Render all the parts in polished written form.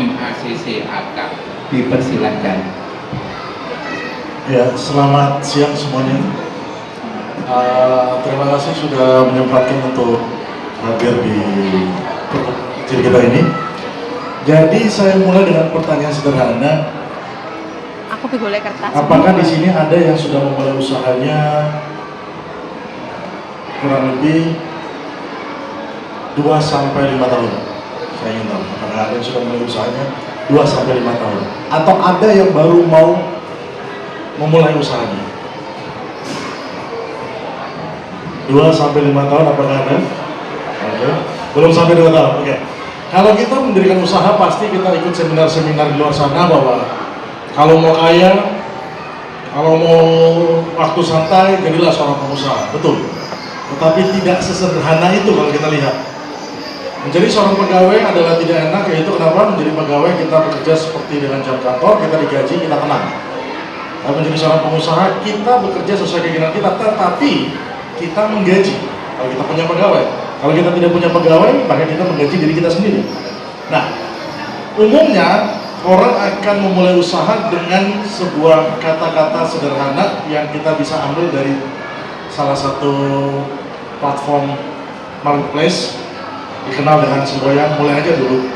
MACCAK. Dipersilakan. Ya, selamat siang semuanya. Terima kasih sudah menyempatkan untuk hadir di kecil kita ini. Jadi saya mulai dengan pertanyaan sederhana. Aku boleh kertas. Apakah di sini ada yang sudah memulai usahanya kurang lebih 2-5 tahun? Saya ingin tahu, apakah ada yang sudah memulai usahanya 2-5 tahun? Atau ada yang baru mau memulai usahanya? 2-5 tahun apakah ada? Oke. Belum sampai 2 tahun, oke. Kalau kita mendirikan usaha pasti kita ikut seminar-seminar di luar sana bahwa kalau mau kaya, kalau mau waktu santai, jadilah seorang pengusaha, betul. Tetapi tidak sesederhana itu kalau kita lihat. Menjadi seorang pegawai adalah tidak enak, yaitu kenapa? Menjadi pegawai kita bekerja seperti dengan jam kantor, kita digaji, kita tenang. Tapi menjadi seorang pengusaha, kita bekerja sesuai keinginan kita, tetapi kita menggaji. Kalau kita punya pegawai, kalau kita tidak punya pegawai, maka kita menggaji diri kita sendiri. Nah, umumnya orang akan memulai usaha dengan sebuah kata-kata sederhana yang kita bisa ambil dari salah satu platform marketplace dikenal dengan semboyan, mulai aja dulu.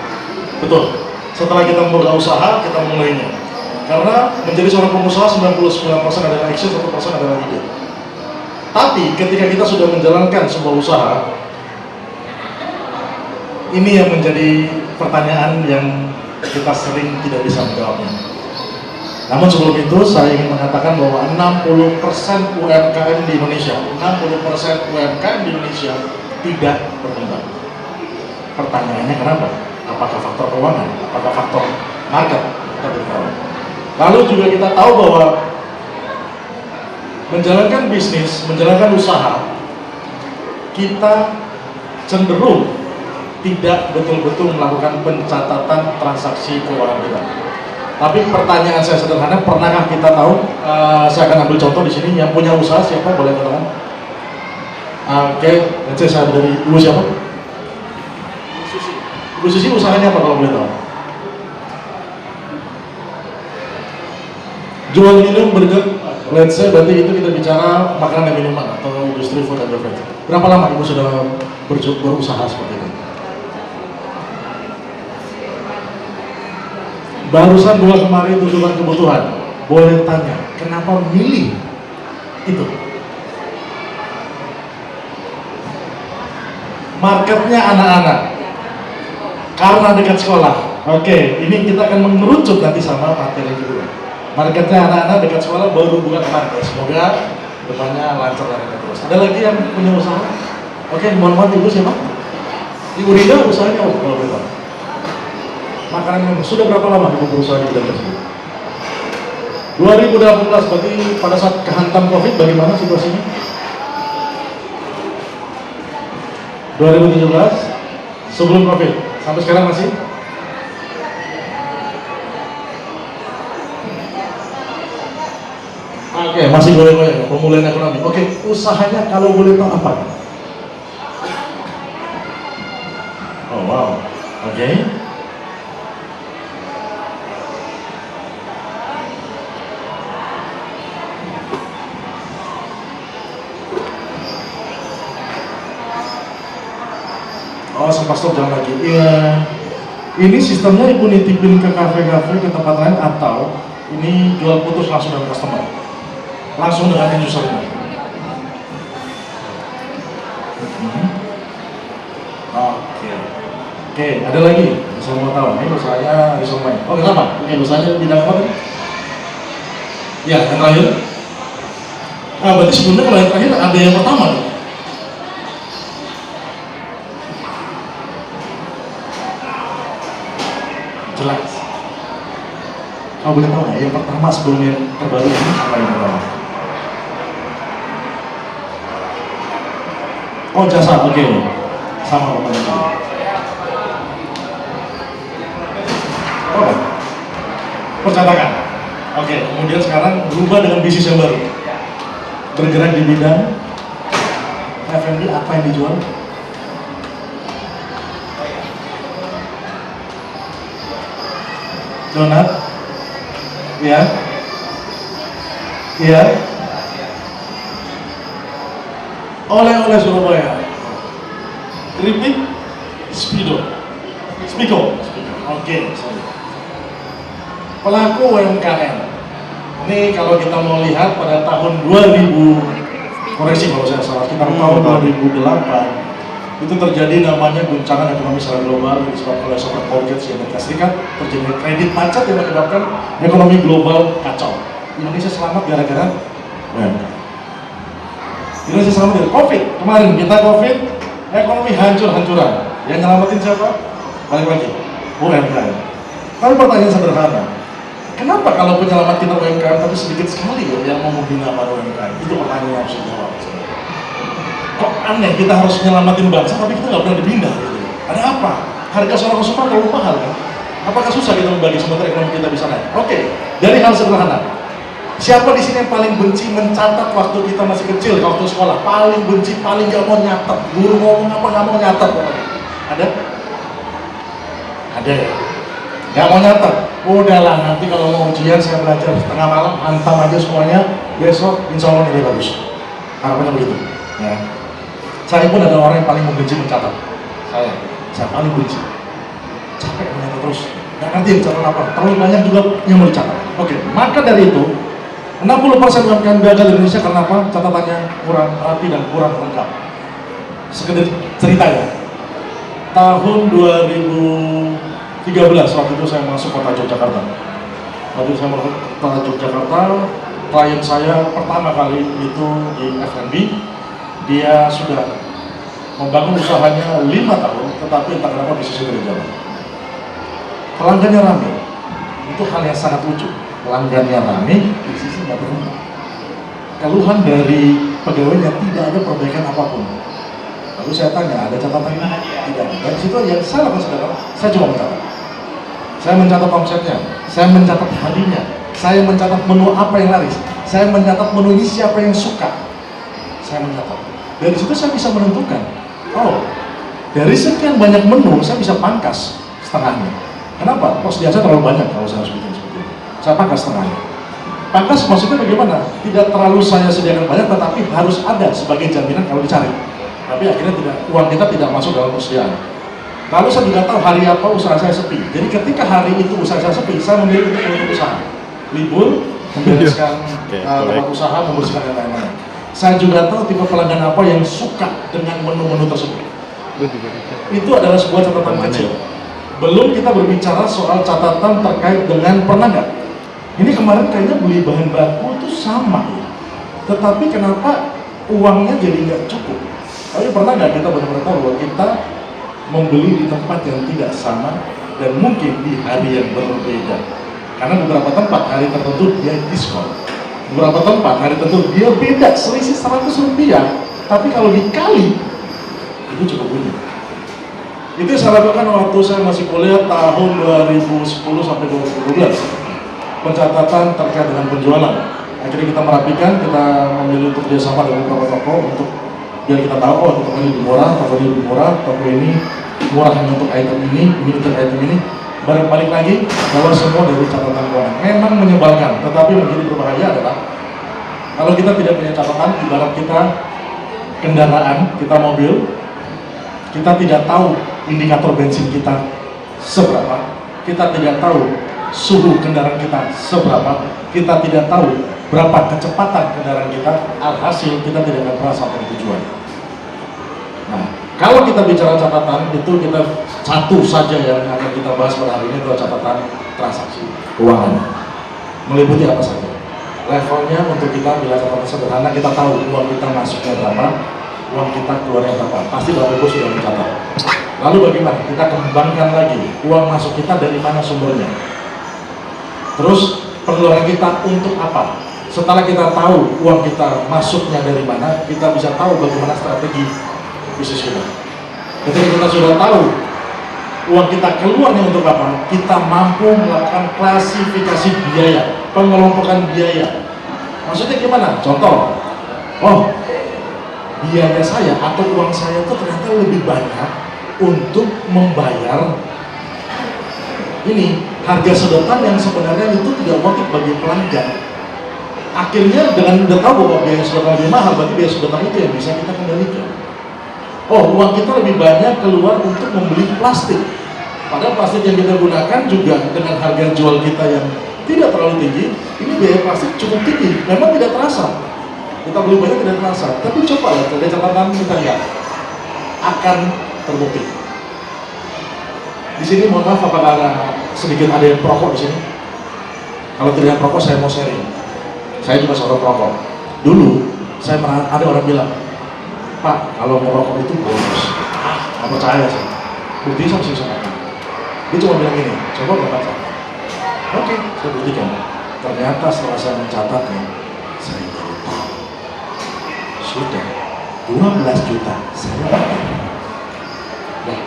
Betul. Setelah kita membuka usaha, kita memulainya. Karena menjadi seorang pengusaha 99% adalah action, 1% adalah ide. Tapi ketika kita sudah menjalankan sebuah usaha, ini yang menjadi pertanyaan yang kita sering tidak bisa menjawabnya. Namun sebelum itu saya ingin mengatakan bahwa 60% UMKM di Indonesia, 60% UMKM di Indonesia tidak berkembang. Pertanyaannya kenapa? Apakah faktor keuangan? Apakah faktor market? Kita tidak tahu. Lalu juga kita tahu bahwa menjalankan bisnis, menjalankan usaha, kita cenderung tidak betul-betul melakukan pencatatan transaksi keuangan kita. Tapi pertanyaan saya sederhana, pernahkah kita tahu? Saya akan ambil contoh di sini. Yang punya usaha siapa? Boleh katakan? Oke, saya dari Ibu siapa? Ibu Susi usahanya apa kalau boleh tahu? Jual minum burger, let's say berarti itu kita bicara makanan dan minuman atau industri food and beverage. Berapa lama Ibu sudah berusaha seperti itu? Barusan 2 kemarin tuntutan kebutuhan. Boleh tanya, kenapa milih itu? Marketnya anak-anak. Karena dekat sekolah. Oke, ini kita akan mengerucut nanti sama materi kedua. Marketnya anak-anak dekat sekolah, baru buka kemarin. Semoga depannya lancar dan terus. Ada lagi yang punya usaha? Oke, mohon maaf Ibu siapa? Ibu Rida usahanya apa kalau boleh tahu? Makanan minum. Sudah berapa lama Ibu berusaha di bidang tersebut? 2018, berarti pada saat kehantam COVID bagaimana situasinya? 2017 sebelum COVID. Sampai sekarang masih? Oke, masih goyang-goyang, pemulihan ekonomi. Oke, usahanya kalau boleh tahu apa? Oh wow, oke. Oh, sempat stop jangan lagi. Iya. Ini sistemnya Ibu nitipin ke kafe-kafe, ke tempat lain, atau ini jual putus langsung dengan customer? Langsung dengan end usernya? Oke. Oke, ada lagi? Saya mau tahu. Ini usahanya Risomai. Oh, kenapa? Ini usahanya bidang apa tadi? Ya, yang terakhir. Nah, berarti sebelumnya kalau yang terakhir ada yang pertama tuh. Jelas. Kalau boleh tahu ya, yang pertama sebelum yang terbaru ini apa yang pertama? Oh, jasa, oke. Sama apa yang oh, percetakan. Oke, kemudian sekarang berubah dengan bisnis yang baru. Bergerak di bidang F&B, apa yang dijual? donat, iya, iya, oleh-oleh Surabaya, keripik, Spido, oke, sorry. Pelaku UMKM, ini kalau kita mau lihat pada tahun 2000, koreksi kalau saya salah, sekitar tahun 2008, itu terjadi namanya guncangan ekonomi secara global disebabkan oleh shock mortgage di Amerika Serikat, terjadi kredit macet yang menyebabkan ekonomi global kacau. Indonesia selamat gara-gara UMKM. Indonesia selamat dari COVID. Kemarin kita COVID, ekonomi hancur-hancuran. Yang nyelamatin siapa? Balik lagi, UMKM. Tapi pertanyaan sederhana, kenapa kalau penyelamat kita UMKM tapi sedikit sekali yang mau menghina para UMKM? Itu pertanyaan yang harus dijawab. Kok aneh kita harus nyelamatin bangsa tapi kita nggak pernah dipindah gitu. Ada apa? Harga seorang konsumen terlalu mahal kan? Apakah susah kita membagi sementara ekonomi kita bisa naik? Oke, dari hal sederhana. Siapa di sini yang paling benci mencatat waktu kita masih kecil, waktu sekolah? Paling benci, paling nggak mau nyatet. Guru ngomong apa nggak mau nyatet pokoknya. Ada? Ada ya? Nggak mau nyatet? Udahlah, nanti kalau mau ujian saya belajar setengah malam, hantam aja semuanya. Besok insya Allah nilai bagus. Harapannya begitu. Ya. Saya pun ada orang yang paling membenci mencatat. Saya paling benci. Capek mencatat terus. Nggak ngerti yang dicatat apa. Terlalu banyak juga yang mau dicatat. Oke, maka dari itu 60% UMKM gagal di Indonesia karena apa? Catatannya kurang rapi dan kurang lengkap. Sekedar cerita ya. Tahun 2013 waktu itu saya masuk kota Yogyakarta. Waktu itu saya masuk kota Yogyakarta, klien saya pertama kali itu di F&B. Dia sudah membangun usahanya 5 tahun, tetapi entah kenapa bisnisnya tidak jalan. Pelanggannya rame, itu hal yang sangat lucu. Pelanggannya rame, bisnisnya nggak berkembang. Keluhan dari pegawainya tidak ada perbaikan apapun. Lalu saya tanya, ada catatannya? Tidak. Dari situ yang saya lakukan sederhana, saya coba mencatat. Saya mencatat omsetnya, saya mencatat harinya, saya mencatat menu apa yang laris, saya mencatat menu ini siapa yang suka. Saya mencatat. Dari situ saya bisa menentukan, oh, dari sekian banyak menu saya bisa pangkas setengahnya. Kenapa? Persediaan saya terlalu banyak kalau saya harus bikin seperti itu. Saya pangkas setengahnya. Pangkas maksudnya bagaimana? Tidak terlalu saya sediakan banyak, tetapi harus ada sebagai jaminan kalau dicari. Tapi akhirnya tidak, uang kita tidak masuk dalam persediaan. Lalu saya juga tahu hari apa usaha saya sepi. Jadi ketika hari itu usaha saya sepi, saya memilih untuk usaha. Libur, membereskan tempat usaha, membersihkan yang lain-lain. Saya juga tahu tipe pelanggan apa yang suka dengan menu-menu tersebut. Itu adalah sebuah catatan kecil. Belum kita berbicara soal catatan terkait dengan pernah nggak? Ini kemarin kayaknya beli bahan baku itu sama ya. Tetapi kenapa uangnya jadi nggak cukup? Tapi pernah nggak kita benar-benar tahu bahwa kita membeli di tempat yang tidak sama dan mungkin di hari yang berbeda? Karena beberapa tempat hari tertentu dia diskon. Beberapa tempat hari tentu dia beda selisih 100 rupiah, tapi kalau dikali itu cukup bunyi. Itu saya lakukan waktu saya masih kuliah tahun 2010 sampai 2012, pencatatan terkait dengan penjualan. Akhirnya kita merapikan, kita memilih untuk kerjasama dengan beberapa toko untuk biar kita tahu, oh toko ini lebih murah, toko ini lebih murah, toko ini murah hanya untuk item ini untuk item ini. Balik lagi bahwa semua dari catatan keuangan memang menyebalkan, tetapi menjadi berbahaya adalah kalau kita tidak punya catatan, ibarat kita kendaraan, kita mobil, kita tidak tahu indikator bensin kita seberapa, kita tidak tahu suhu kendaraan kita seberapa, kita tidak tahu berapa kecepatan kendaraan kita, alhasil kita tidak akan pernah sampai tujuan. Nah, kalau kita bicara catatan, itu kita satu saja yang akan kita bahas pada hari ini adalah catatan transaksi keuangan. Meliputi apa saja? Levelnya untuk kita bila catatan sederhana, kita tahu uang kita masuknya berapa, uang kita keluarnya berapa. Pasti Bapak Ibu sudah mencatat. Lalu bagaimana? Kita kembangkan lagi, uang masuk kita dari mana sumbernya. Terus pengeluaran kita untuk apa? Setelah kita tahu uang kita masuknya dari mana, kita bisa tahu bagaimana strategi bisnis kita. Ketika kita sudah tahu uang kita keluarnya untuk apa, kita mampu melakukan klasifikasi biaya, pengelompokan biaya. Maksudnya gimana? Contoh, oh biaya saya atau uang saya itu ternyata lebih banyak untuk membayar ini harga sedotan yang sebenarnya itu tidak motif bagi pelanggan. Akhirnya dengan udah tahu bahwa biaya sedotan lebih mahal, berarti biaya sedotan itu yang bisa kita kendalikan. Oh, uang kita lebih banyak keluar untuk membeli plastik. Padahal plastik yang kita gunakan juga dengan harga jual kita yang tidak terlalu tinggi, ini biaya plastik cukup tinggi. Memang tidak terasa. Kita beli banyak tidak terasa. Tapi coba ya, dari catatan kita lihat akan terbukti. Di sini mohon maaf apakah sedikit ada yang perokok di sini? Kalau tidak yang perokok saya mau sharing. Saya juga seorang perokok. Dulu saya ada orang bilang, Pak, kalau merokok itu bonus. Nggak percaya sih. Buktinya saya bisa makan. Dia cuma bilang gini, coba berkaca. Oke, saya buktikan. Ternyata setelah saya mencatatnya, saya baru tahu. Sudah 12 juta saya pakai. Nah,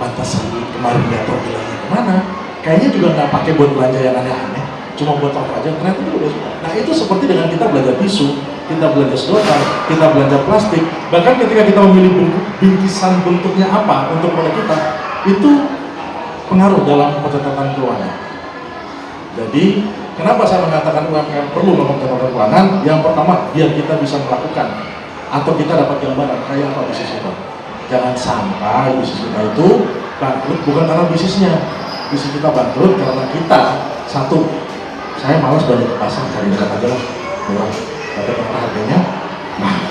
pantasan kemarin dia tahu bilangnya kemana? Kayaknya juga nggak pakai buat belanja yang aneh-aneh, cuma buat rokok aja. Ternyata itu udah sudah. Nah itu seperti dengan kita belanja tisu, kita belanja sedotan, kita belanja plastik. Bahkan ketika kita memilih bingkisan bentuknya apa untuk produk kita, itu pengaruh dalam pencatatan keuangan. Jadi kenapa saya mengatakan UMKM perlu melakukan pencatatan keuangan? Yang pertama, biar kita bisa melakukan atau kita dapat gambaran kayak apa bisnis kita. Jangan sampai bisnis kita itu bangkrut bukan karena bisnisnya. Bisnis kita bangkrut karena kita satu, saya malas belanja ke pasar, cari dekat aja lah, murah, tapi ternyata harganya mahal.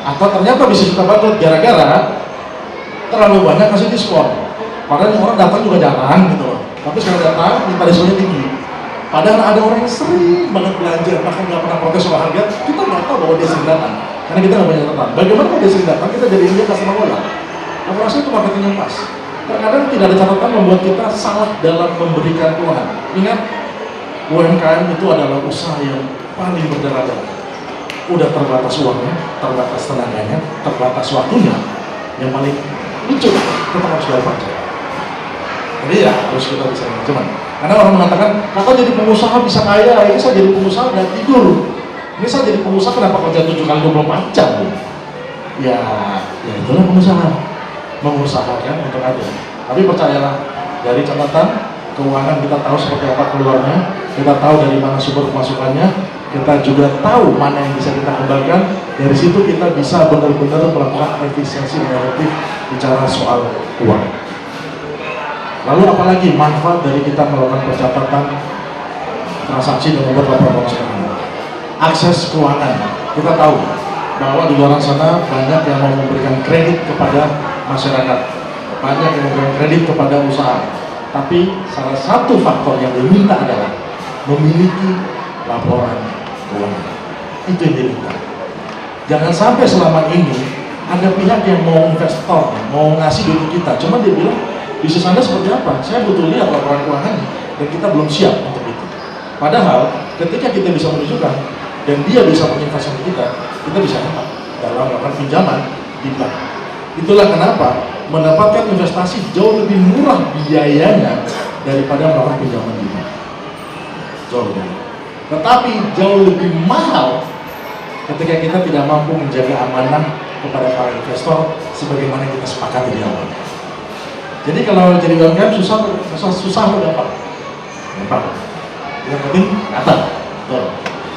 Atau ternyata bisnis kita bangkrut gara-gara terlalu banyak kasih diskon. Padahal orang datang juga jarang gitu loh. Tapi sekarang datang minta diskonnya tinggi. Padahal ada orang yang sering banget belanja, bahkan nggak pernah protes soal harga. Kita nggak tahu bahwa dia sering datang, karena kita nggak banyak datang. Bagaimana kalau dia sering datang, kita jadi dia customer loyal. Aku rasa itu marketing yang pas. Terkadang tidak ada catatan membuat kita salah dalam memberikan keuangan. Ingat, UMKM itu adalah usaha yang paling berdarah-darah. Udah terbatas uangnya, terbatas tenaganya, terbatas waktunya. Yang paling lucu, kita harus bayar pajak. Jadi ya harus kita bisa manajemen. Karena orang mengatakan, kakak jadi pengusaha bisa kaya, ini saya jadi pengusaha dan tidur. Ini saya jadi pengusaha kenapa kerja 7 kali 24 jam? Ya itulah pengusaha. Mengusahakan untuk ada. Tapi percayalah, dari catatan keuangan kita tahu seperti apa keluarnya, kita tahu dari mana sumber pemasukannya, kita juga tahu mana yang bisa kita kembangkan. Dari situ kita bisa benar-benar melakukan efisiensi efektif bicara soal uang. Lalu apalagi manfaat dari kita melakukan pencatatan transaksi dan membuat laporan keuangan? Akses keuangan. Kita tahu bahwa di luar sana banyak yang mau memberikan kredit kepada masyarakat, banyak yang memberikan kredit kepada usaha. Tapi salah satu faktor yang diminta adalah memiliki laporan keuangan. Itu yang diminta. Jangan sampai selama ini ada pihak yang mau investor, mau ngasih duit kita, cuma dia bilang bisnis Anda seperti apa? Saya butuh lihat laporan keuangannya, dan kita belum siap untuk itu. Padahal ketika kita bisa menunjukkan dan dia bisa menginvestasi kita bisa dapat dalam melakukan pinjaman di bank. Itulah kenapa mendapatkan investasi jauh lebih murah biayanya daripada melakukan pinjaman di bank. Jauh lebih murah. Tetapi jauh lebih mahal ketika kita tidak mampu menjaga amanah kepada para investor sebagaimana kita sepakati di awal. Jadi kalau jadi UMKM susah atau gampang? Gampang. Yang penting nyata.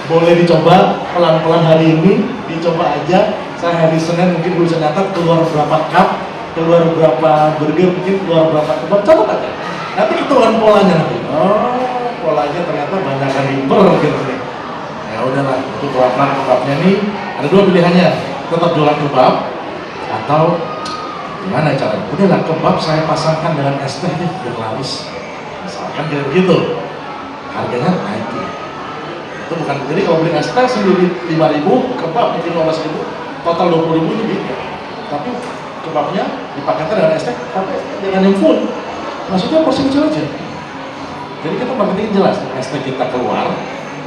Boleh dicoba pelan-pelan hari ini, dicoba aja. Saya hari Senin mungkin bisa nyatat keluar berapa cup, keluar berapa burger, mungkin keluar berapa kebab, coba aja. Nanti ketuaan polanya nanti. Oh, polanya ternyata banyak kan gitu nih. Ya udahlah, itu pelan-pelan kebabnya nih. Ada dua pilihannya, tetap jualan kebab atau gimana caranya? Udahlah, kebab saya pasangkan dengan es teh nih, biar laris. Misalkan kayak begitu, harganya naik. Itu bukan, jadi kalau beli es teh sendiri 5.000, kebab mungkin 15.000, total 20.000 itu gitu. Tapi kebabnya dipaketkan dengan es teh, tapi dengan yang full. Maksudnya porsi kecil aja. Jadi kita marketing jelas, es teh kita keluar,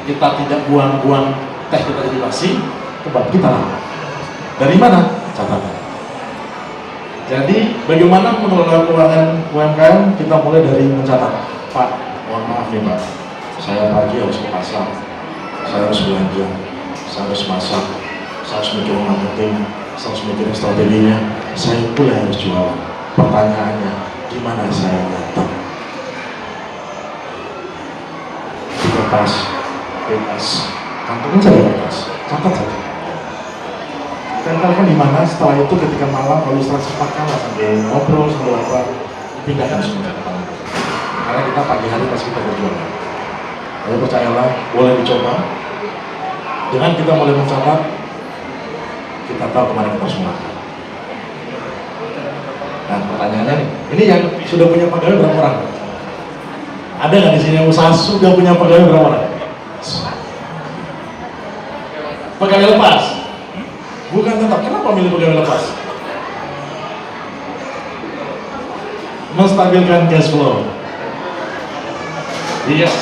kita tidak buang-buang teh kita jadi basi, kebab kita lah. Dari mana? Catatan. Jadi bagaimana mengelola keuangan UMKM? Kita mulai dari mencatat. Pak, mohon maaf nih Pak, saya pagi harus ke pasar, saya harus belanja, saya harus masak, saya harus mikir marketing, saya harus mikirin strateginya, saya pula harus jualan. Pertanyaannya, gimana saya datang? kertas, bebas, kantongin saja kertas, catat saja. Tempelkan di mana, setelah itu ketika malam kalau istirahat sepakat lah sambil ngobrol, sambil apa, pindahkan semua ke tangan. Karena kita pagi hari pasti kita berjuang. Tapi percayalah, boleh dicoba. Dengan kita mulai mencatat, kita tahu kemana kita harus melangkah. Nah, pertanyaannya nih, ini yang sudah punya pegawai berapa orang? Ada nggak di sini yang usaha sudah punya pegawai berapa orang? Pegawai lepas? Bukan tetap. Kenapa milih pegawai lepas? Menstabilkan cash flow. Yes.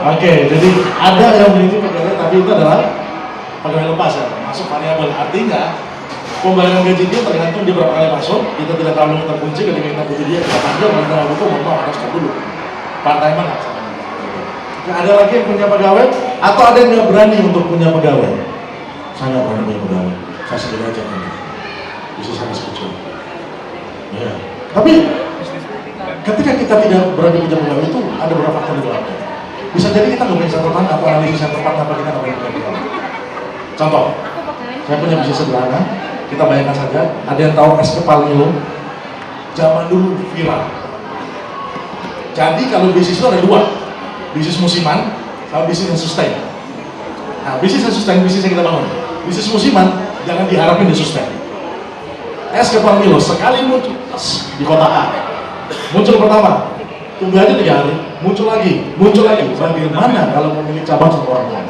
Oke, jadi ada yang memiliki pegawai tapi itu adalah pegawai lepas ya, masuk variabel. Artinya pembayaran gaji dia tergantung dia berapa kali masuk. Kita tidak terlalu terkunci ketika kita butuh dia, kita panggil, kalau kita butuh mau harus stop dulu. Part-time nggak sama. Nah, ada lagi yang punya pegawai atau ada yang nggak berani untuk punya pegawai? Saya nggak berani punya pegawai, saya sendiri aja ini. Bisa saya kecil. Ya. Tapi ketika kita tidak berani punya pegawai itu ada beberapa faktor di dalamnya. Bisa jadi kita nggak punya catatan atau analisis yang tepat apa kita nggak punya pegawai. Contoh, saya punya bisnis sederhana. Kita bayangkan saja, ada yang tahu es kepal Milo? Zaman dulu viral. Jadi kalau bisnis itu ada dua, bisnis musiman sama bisnis yang sustain. Nah, bisnis yang sustain, bisnis yang kita bangun. Bisnis musiman, jangan diharapin di sustain. Es kepal Milo sekali muncul di kota A, muncul pertama, tunggu aja 3 hari, muncul lagi. Bagaimana kalau memilih cabang satu orang tua?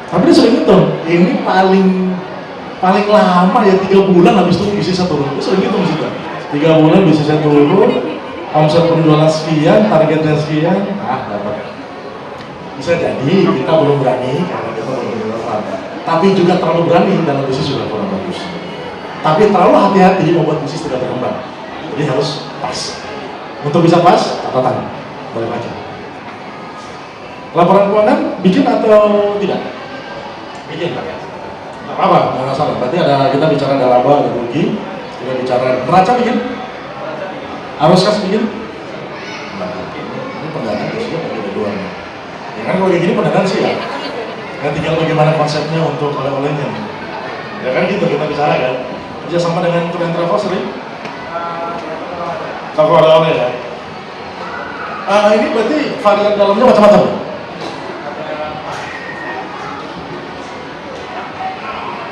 Tapi dia sering hitung, ini paling lama ya 3 bulan habis itu bisnisnya turun. Dia sering hitung situ. 3 bulan bisnisnya turun, omset penjualan sekian, targetnya sekian, dapat. Bisa jadi kita belum berani karena kita belum berani, tapi juga terlalu berani dalam bisnis juga kurang bagus. Tapi terlalu hati-hati membuat bisnis tidak berkembang. Jadi harus pas. Untuk bisa pas, catatan, boleh baca. Laporan keuangan bikin atau tidak? Bikin, Pak. Apa? Nggak masalah. Berarti kita bicara ada laba, ada rugi, kita bicara neraca bikin, arus kas bikin. Ini pendanaan sih, ada dua. Ya kan kalau kayak gini pendanaan sih ya. Tinggal bagaimana konsepnya untuk oleh-olehnya. Ya kan gitu kita bicara kan. Kerja sama dengan tour and travel sering. Toko oleh-oleh ya. Ini berarti varian dalamnya macam-macam.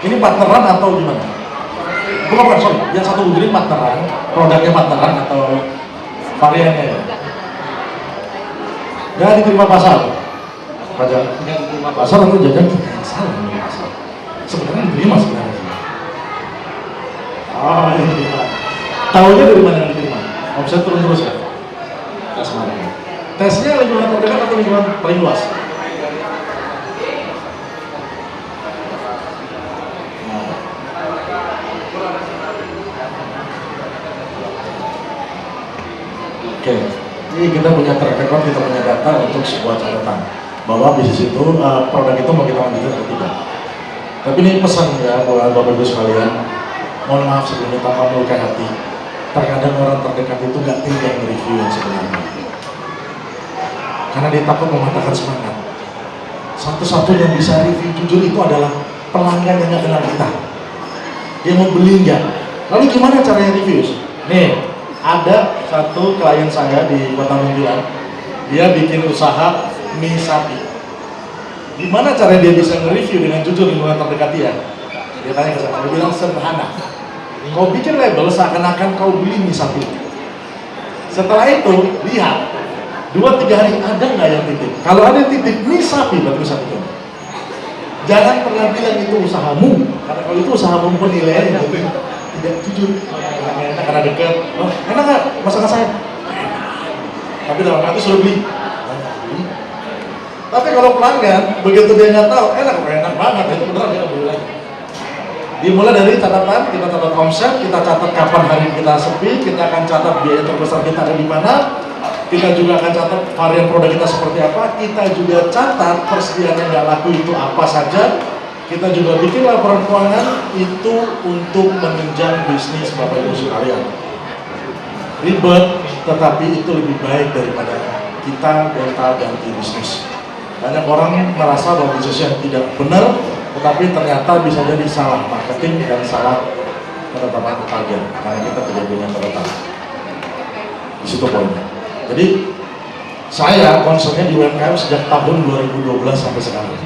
Ini partneran atau gimana? Bukan, sorry. Yang satu begini partneran, produknya partneran atau variannya ya? Dan diterima pasar. Pajak diterima pasar atau jajan kita yang salah diterima pasar. Sebenarnya diterima sebenarnya. Oh iya. Tahunya dari mana yang diterima? Omset turun terus ya? Tes mana? Tesnya lingkungan terdekat atau lingkungan paling luas? Oke, ini kita punya track record, kita punya data untuk sebuah catatan bahwa bisnis itu, produk itu mau kita lanjutkan atau tidak. Tapi ini pesan ya buat Bapak Ibu sekalian, mohon maaf sebelumnya tanpa melukai hati. Terkadang orang terdekat itu nggak tega nge-review yang sebenarnya, karena dia takut mematahkan semangat. Satu-satunya yang bisa review jujur itu adalah pelanggan yang nggak kenal kita. Dia mau beli nggak? Lalu gimana caranya review? Nih, ada satu klien saya di Kota Munjulan, dia bikin usaha mie sapi. Gimana cara dia bisa nge-review dengan jujur lingkungan terdekat dia? Dia tanya ke saya, dia bilang sederhana. Kau bikin label seakan-akan kau beli mie sapi. Setelah itu, lihat 2-3 hari ada nggak yang titip? Kalau ada yang titip mie sapi, berarti usaha itu. Jangan pernah bilang itu usahamu, karena kalau itu usahamu penilaiannya tidak jujur. Enak karena dekat, enak nggak masakan saya? Tapi dalam hati sudah beli. Tapi kalau pelanggan, begitu dia nggak tahu, enak banget, itu beneran dia beli lagi. Dimulai dari catatan, kita catat omset, kita catat kapan hari kita sepi, kita akan catat biaya terbesar kita ada di mana, kita juga akan catat varian produk kita seperti apa, kita juga catat persediaan yang nggak laku itu apa saja, kita juga bikin laporan keuangan itu untuk menunjang bisnis Bapak Ibu sekalian. Ribet, tetapi itu lebih baik daripada kita gonta-ganti bisnis. Banyak orang merasa bahwa bisnisnya tidak benar, tetapi ternyata bisa jadi salah marketing dan salah penetapan target karena kita tidak punya penetapan. Di situ poinnya. Jadi saya concernnya di UMKM sejak tahun 2012 sampai sekarang.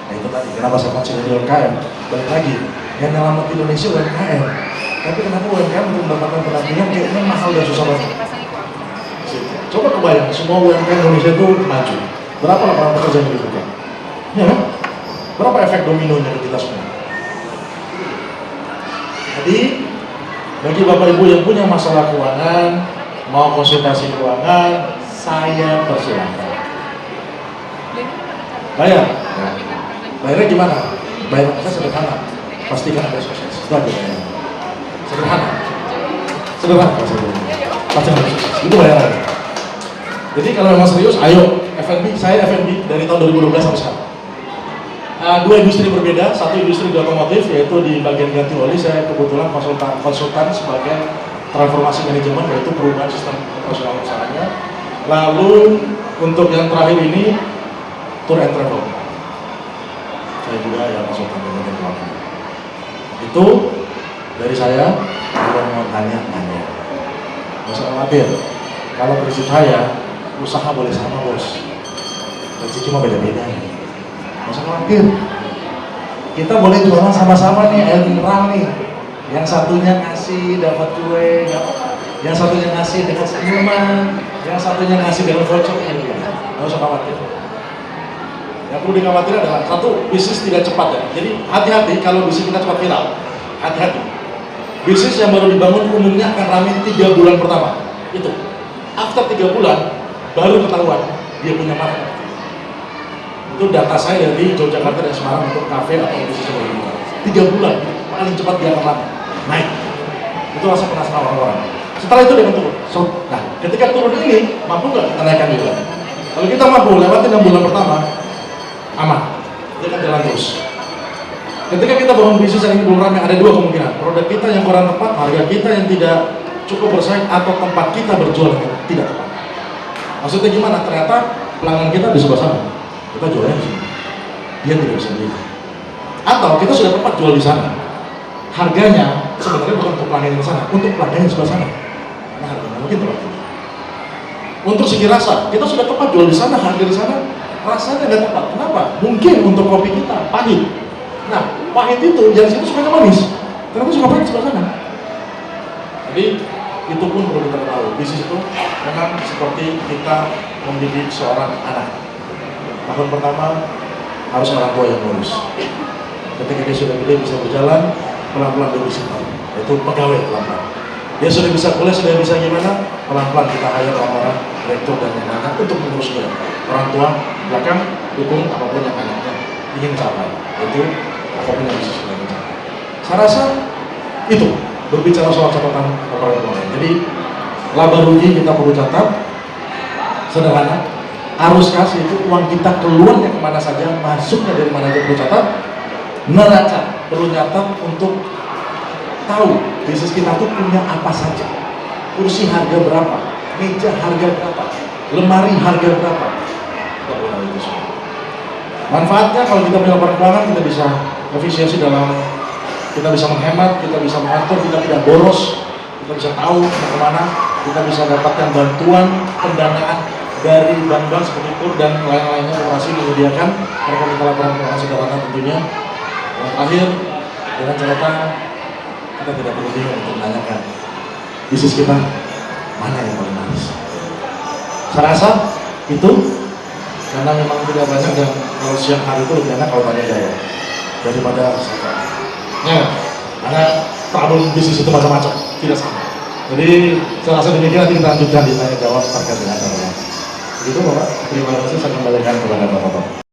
Nah itu tadi, kenapa saya concern di UMKM? Balik lagi, yang nyelamat Indonesia UMKM. Tapi kenapa UMKM untuk mendapatkan pendampingan kayaknya mahal dan susah banget. Coba kebayang, semua UMKM Indonesia itu maju. Berapa lapangan pekerjaan yang dibuka? Ya kan? Berapa efek dominonya ke kita semua? Jadi, bagi Bapak Ibu yang punya masalah keuangan, mau konsultasi keuangan, saya persilahkan. Bayar? Ya. Bayarnya gimana? Bayar kita sederhana. Pastikan ada sukses. Itu aja bayarnya. Sederhana. Sederhana pasti ada sukses. Itu bayarannya. Jadi kalau memang serius, ayo F&B. Saya F&B dari tahun 2012 sampai sekarang. Dua industri berbeda, satu industri di otomotif yaitu di bagian ganti oli. Saya kebetulan konsultan sebagai transformasi manajemen, yaitu perubahan sistem operasional usahanya. Lalu untuk yang terakhir ini tour and travel. Saya juga yang konsultan manajemen keuangan. Itu dari saya. Kalau mau tanya. Nggak usah khawatir. Kalau prinsip saya, usaha boleh sama bos, rezeki cuma beda-beda. Nggak usah khawatir. Kita boleh jualan sama-sama nih, air mineral nih. Yang satunya ngasih dapat kue, yang satunya ngasih dengan senyuman, yang satunya ngasih dengan voucher. Nggak usah khawatir. Yang perlu dikhawatir adalah satu, bisnis tidak cepat ya. Jadi hati-hati kalau bisnis kita cepat viral. Hati-hati. Bisnis yang baru dibangun umumnya akan rame 3 bulan pertama. Itu. After 3 bulan baru ketahuan dia punya market. Itu data saya dari Yogyakarta dan Semarang untuk kafe atau bisnis yang baru. 3 bulan paling cepat dia akan rame. Naik. Itu rasa penasaran orang-orang. Setelah itu dia akan turun. Nah, ketika turun ini mampu nggak kita naikkan juga? Kalau kita mampu lewatin 6 bulan pertama, aman. Dia akan jalan terus. Ketika kita bangun bisnis yang ini belum ramai, ada 2 kemungkinan. Produk kita yang kurang tepat, harga kita yang tidak cukup bersaing, atau tempat kita berjual yang tidak tepat. Maksudnya gimana? Ternyata pelanggan kita di sebelah sana, kita jualnya di sini. Dia tidak bisa beli. Atau kita sudah tepat jual di sana. Harganya sebenarnya bukan untuk pelanggan yang di sana, untuk pelanggan yang di sebelah sana. Karena harganya mungkin tepat. Untuk segi rasa, kita sudah tepat jual di sana, harga di sana rasanya nggak tepat. Kenapa? Mungkin untuk kopi kita pahit. Nah, pahit itu yang situ sukanya manis. Ternyata suka pahit sebelah sana. Jadi itu pun perlu kita tahu. Bisnis itu memang seperti kita mendidik seorang anak. Tahun pertama harus orang tua yang ngurus. Ketika dia sudah gede bisa berjalan, pelan-pelan dia bisa tahu. Itu pegawai pelan-pelan. Dia sudah bisa kuliah, sudah bisa gimana? Pelan-pelan kita hire orang-orang, direktur dan yang lainnya untuk mengurus dia. Orang tua belakang dukung apapun yang anaknya ingin capai. Itu apapun yang bisa kita capai. Saya rasa itu berbicara soal catatan operasional keuangan. Jadi laba rugi kita perlu catat sederhana. Arus kas itu uang kita keluarnya kemana saja, masuknya dari mana aja perlu catat. Neraca perlu catat untuk tahu bisnis kita tuh punya apa saja. Kursi harga berapa, meja harga berapa, lemari harga berapa. Kita perlu tahu itu semua. Manfaatnya kalau kita punya laporan keuangan, kita bisa efisiensi dalam, kita bisa menghemat, kita bisa mengatur, kita tidak boros, kita bisa tahu mau kemana, kita bisa dapatkan bantuan pendanaan dari bank-bank seperti PUR dan lain-lainnya. Operasi menyediakan mereka minta laporan keuangan sederhana tentunya. Yang terakhir, dengan catatan kita tidak perlu bingung untuk menanyakan bisnis kita mana yang paling manis. Saya rasa itu karena memang tidak banyak, dan kalau siang hari itu lebih enak kalau tanya saya daripada saya. Ya, karena problem bisnis itu macam-macam, tidak sama. Jadi saya rasa demikian, nanti kita lanjutkan di tanya jawab terkait dengan cara. Begitu Bapak, terima kasih, saya kembalikan kepada Bapak.